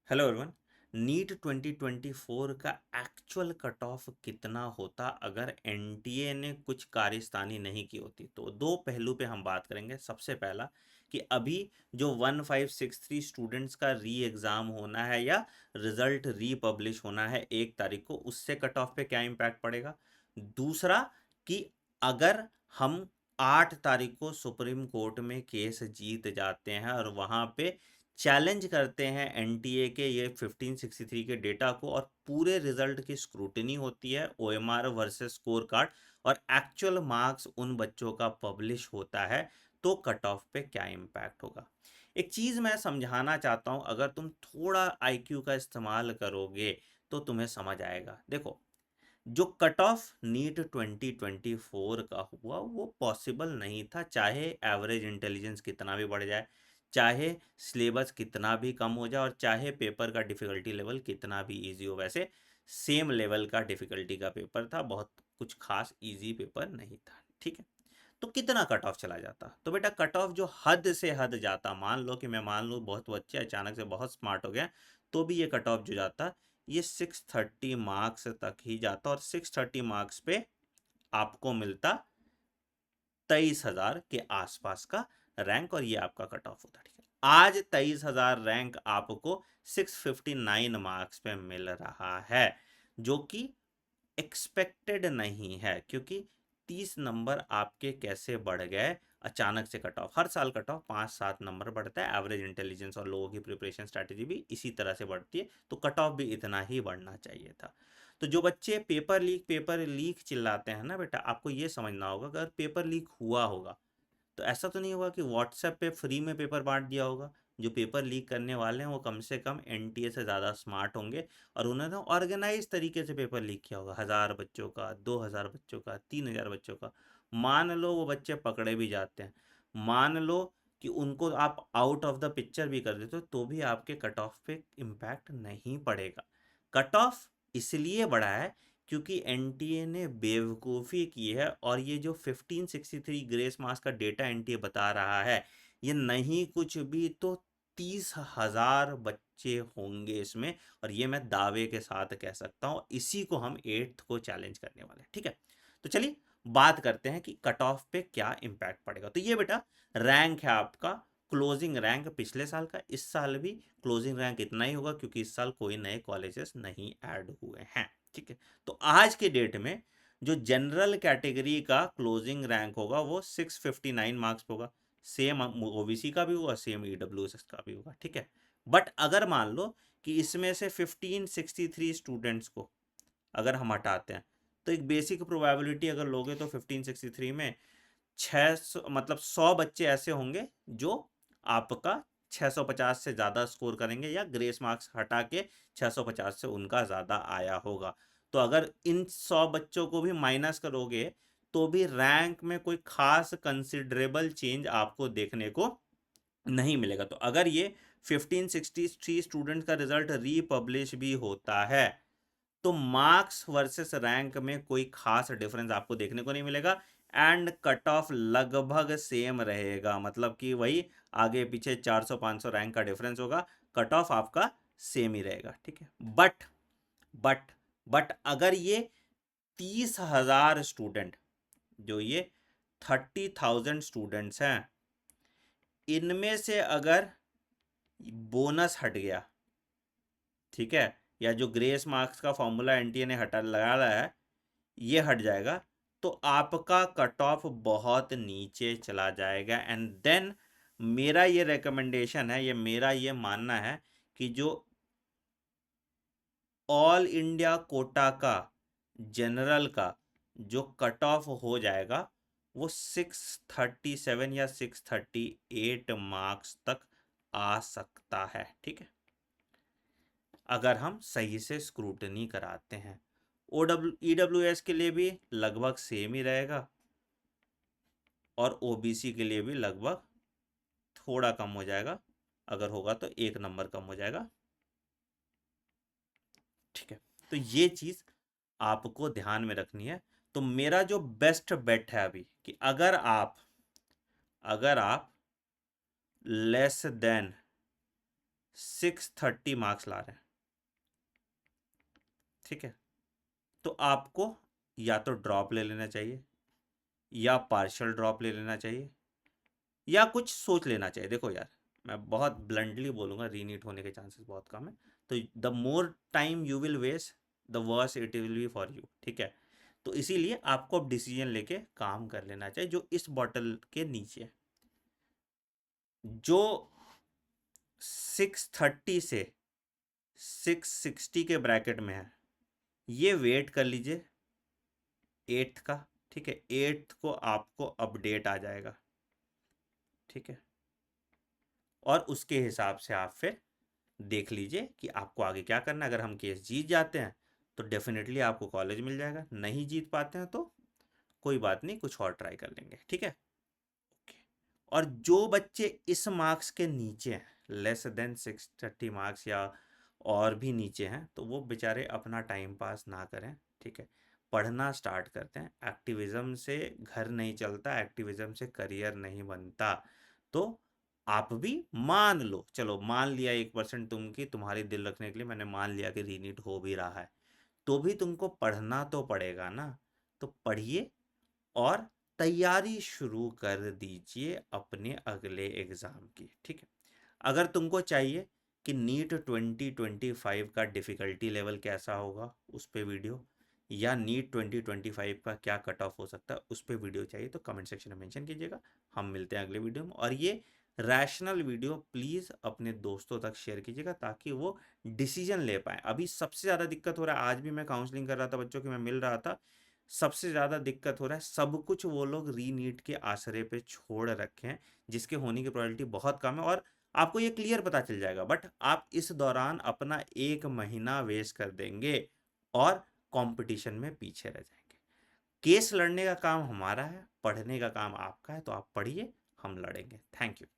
Hello everyone. NEET 2024 का actual cut off कितना होता अगर एनटीए ने कुछ कार्यस्तानी नहीं की होती? तो दो पहलू पे हम बात करेंगे। सबसे पहला कि अभी जो 1563 स्टूडेंट्स का री एग्ज़ाम होना है या रिजल्ट री पब्लिश होना है 1 तारीख को, उससे कट ऑफ पे क्या इम्पैक्ट पड़ेगा। दूसरा कि अगर हम 8 तारीख को सुप्रीम कोर्ट में केस जीत जाते हैं और वहाँ पे चैलेंज करते हैं एनटीए के ये 1563 के डेटा को और पूरे रिजल्ट की स्क्रूटनी होती है, ओएमआर वर्सेस स्कोर कार्ड, और एक्चुअल मार्क्स उन बच्चों का पब्लिश होता है, तो कट ऑफ पे क्या इम्पैक्ट होगा। एक चीज़ मैं समझाना चाहता हूँ, अगर तुम थोड़ा आईक्यू का इस्तेमाल करोगे तो तुम्हें समझ आएगा। देखो, जो कट ऑफ नीट 2024 का हुआ वो पॉसिबल नहीं था, चाहे एवरेज इंटेलिजेंस कितना भी बढ़ जाए, चाहे सिलेबस कितना भी कम हो जाए और चाहे पेपर का डिफ़िकल्टी लेवल कितना भी इजी हो। वैसे सेम लेवल का डिफ़िकल्टी का पेपर था, बहुत कुछ खास इजी पेपर नहीं था। ठीक है, तो कितना कट ऑफ चला जाता? तो बेटा, कट ऑफ जो हद से हद जाता, मान लो कि मैं मान लूँ बहुत बच्चे अचानक से बहुत स्मार्ट हो गए, तो भी ये कट ऑफ जो जाता ये 630 मार्क्स तक ही जाता, और 630 मार्क्स पे आपको मिलता 23,000 के आसपास का रैंक, और ये आपका कट ऑफ होता। ठीक है, आज 23,000 रैंक आपको 659 मार्क्स पे मिल रहा है, जो कि एक्सपेक्टेड नहीं है, क्योंकि 30 नंबर आपके कैसे बढ़ गए अचानक से। कट ऑफ हर साल कट ऑफ 5-7 नंबर बढ़ता है, एवरेज इंटेलिजेंस और लोगों की प्रिपरेशन स्ट्रैटेजी भी इसी तरह से बढ़ती है, तो कट ऑफ भी इतना ही बढ़ना चाहिए था। तो जो बच्चे पेपर लीक चिल्लाते हैं ना बेटा, आपको ये समझना होगा, अगर पेपर लीक हुआ होगा तो ऐसा तो नहीं होगा कि व्हाट्सएप पे फ्री में पेपर बांट दिया होगा। जो पेपर लीक करने वाले हैं वो कम से कम एनटीए से ज़्यादा स्मार्ट होंगे, और उन्होंने ऑर्गेनाइज तरीके से पेपर लीक किया होगा। 1,000 बच्चों का, 2,000 बच्चों का, 3,000 बच्चों का। मान लो वो बच्चे पकड़े भी जाते हैं, मान लो कि उनको आप आउट ऑफ द पिक्चर भी कर देते हो, तो भी आपके कट ऑफ पे इम्पैक्ट नहीं पड़ेगा। कट ऑफ इसलिए बढ़ा है क्योंकि एनटीए ने बेवकूफ़ी की है, और ये जो 1563 ग्रेस मार्क्स का डेटा एनटीए बता रहा है, ये नहीं कुछ भी तो 30,000 बच्चे होंगे इसमें, और ये मैं दावे के साथ कह सकता हूँ। इसी को हम 8th को चैलेंज करने वाले हैं। ठीक है, तो चलिए बात करते हैं कि कट ऑफ पे क्या इम्पैक्ट पड़ेगा। तो ये बेटा रैंक है आपका, क्लोजिंग रैंक पिछले साल का, इस साल भी क्लोजिंग रैंक इतना ही होगा, क्योंकि इस साल कोई नए कॉलेजेस नहीं ऐड हुए हैं। ठीक है, तो आज के डेट में जो जनरल कैटेगरी का क्लोजिंग रैंक होगा वो 659 मार्क्स पे होगा। सेम ओबीसी का भी होगा, सेम ईडब्ल्यूएस का भी होगा। ठीक है, बट अगर मान लो कि इसमें से 1563 स्टूडेंट्स को अगर हम हटाते हैं, तो एक बेसिक प्रोबेबिलिटी अगर लोगे तो 1563 में 600, मतलब 100 बच्चे ऐसे होंगे जो आपका 650 से ज़्यादा स्कोर करेंगे, या ग्रेस मार्क्स हटा के 650 से उनका ज़्यादा आया होगा। तो अगर इन 100 बच्चों को भी माइनस करोगे तो भी रैंक में कोई खास कंसिडरेबल चेंज आपको देखने को नहीं मिलेगा। तो अगर ये 1563 स्टूडेंट का रिजल्ट रीपब्लिश भी होता है, तो मार्क्स वर्सेस रैंक में कोई खास डिफरेंस आपको देखने को नहीं मिलेगा, एंड कट ऑफ लगभग सेम रहेगा, मतलब कि वही आगे पीछे 400-500 रैंक का डिफरेंस होगा, कट ऑफ आपका सेम ही रहेगा। ठीक है, बट बट अगर ये 30,000 स्टूडेंट, जो ये 30,000 स्टूडेंट्स हैं, इनमें से अगर बोनस हट गया, ठीक है, या जो ग्रेस मार्क्स का फॉर्मूला एनटीए ने हटा लगाया है ये हट जाएगा, तो आपका कट ऑफ बहुत नीचे चला जाएगा। एंड देन मेरा ये रिकमेंडेशन है, ये मेरा ये मानना है कि जो ऑल इंडिया कोटा का जनरल का जो कट ऑफ हो जाएगा वो 637 या 638 मार्क्स तक आ सकता है। ठीक है, अगर हम सही से स्क्रूटनी कराते हैं। ईडब्ल्यूएस के लिए भी लगभग सेम ही रहेगा, और ओबीसी के लिए भी लगभग थोड़ा कम हो जाएगा, अगर होगा तो 1 नंबर कम हो जाएगा। ठीक है, तो ये चीज़ आपको ध्यान में रखनी है। तो मेरा जो बेस्ट बेट है अभी कि अगर आप लेस देन 630 मार्क्स ला रहे हैं, ठीक है, तो आपको या तो ड्रॉप ले लेना चाहिए, या पार्शियल ड्रॉप ले लेना चाहिए, या कुछ सोच लेना चाहिए। देखो यार, मैं बहुत ब्लंटली बोलूँगा, रीनीट होने के चांसेस बहुत कम है, तो the more time you will waste the worse it will be for you, ठीक है। तो इसीलिए आपको अब डिसीजन लेके काम कर लेना चाहिए जो इस बॉटल के नीचे है, जो 630 से 660 के ब्रैकेट में है, ये वेट कर लीजिए 8th का, ठीक है, 8th को आपको अपडेट आ जाएगा, ठीक है, और उसके हिसाब से आप फिर देख लीजिए कि आपको आगे क्या करना है। अगर हम केस जीत जाते हैं तो डेफिनेटली आपको कॉलेज मिल जाएगा, नहीं जीत पाते हैं तो कोई बात नहीं, कुछ और ट्राई कर लेंगे, ठीक है। ओके। और जो बच्चे इस मार्क्स के नीचे हैं, लेस देन 630 मार्क्स या और भी नीचे हैं, तो वो बेचारे अपना टाइम पास ना करें, ठीक है, पढ़ना स्टार्ट करते हैं। एक्टिविज्म से घर नहीं चलता, एक्टिविज्म से करियर नहीं बनता। तो आप भी मान लो, चलो मान लिया 1% तुम की, तुम्हारी दिल रखने के लिए मैंने मान लिया कि रीनीट हो भी रहा है, तो भी तुमको पढ़ना तो पड़ेगा ना, तो पढ़िए और तैयारी शुरू कर दीजिए अपने अगले एग्ज़ाम की, ठीक है। अगर तुमको चाहिए कि नीट 2025 का डिफ़िकल्टी लेवल कैसा होगा, उस पे वीडियो, या नीट 2025 का क्या कट ऑफ हो सकता है, उस पे वीडियो चाहिए, तो कमेंट सेक्शन में मेंशन कीजिएगा। हम मिलते हैं अगले वीडियो में। और ये रैशनल वीडियो प्लीज़ अपने दोस्तों तक शेयर कीजिएगा ताकि वो डिसीजन ले पाए। अभी सबसे ज़्यादा दिक्कत हो रहा है, आज भी मैं काउंसलिंग कर रहा था बच्चों की, मैं मिल रहा था, सबसे ज़्यादा दिक्कत हो रहा है, सब कुछ वो लोग रीनीट के आसरे पे छोड़ रखे हैं, जिसके होने की प्रोबेबिलिटी बहुत कम है, और आपको ये क्लियर पता चल जाएगा, बट आप इस दौरान अपना 1 महीना वेस्ट कर देंगे और कंपटीशन में पीछे रह जाएंगे। केस लड़ने का काम हमारा है, पढ़ने का काम आपका है, तो आप पढ़िए, हम लड़ेंगे। Thank you.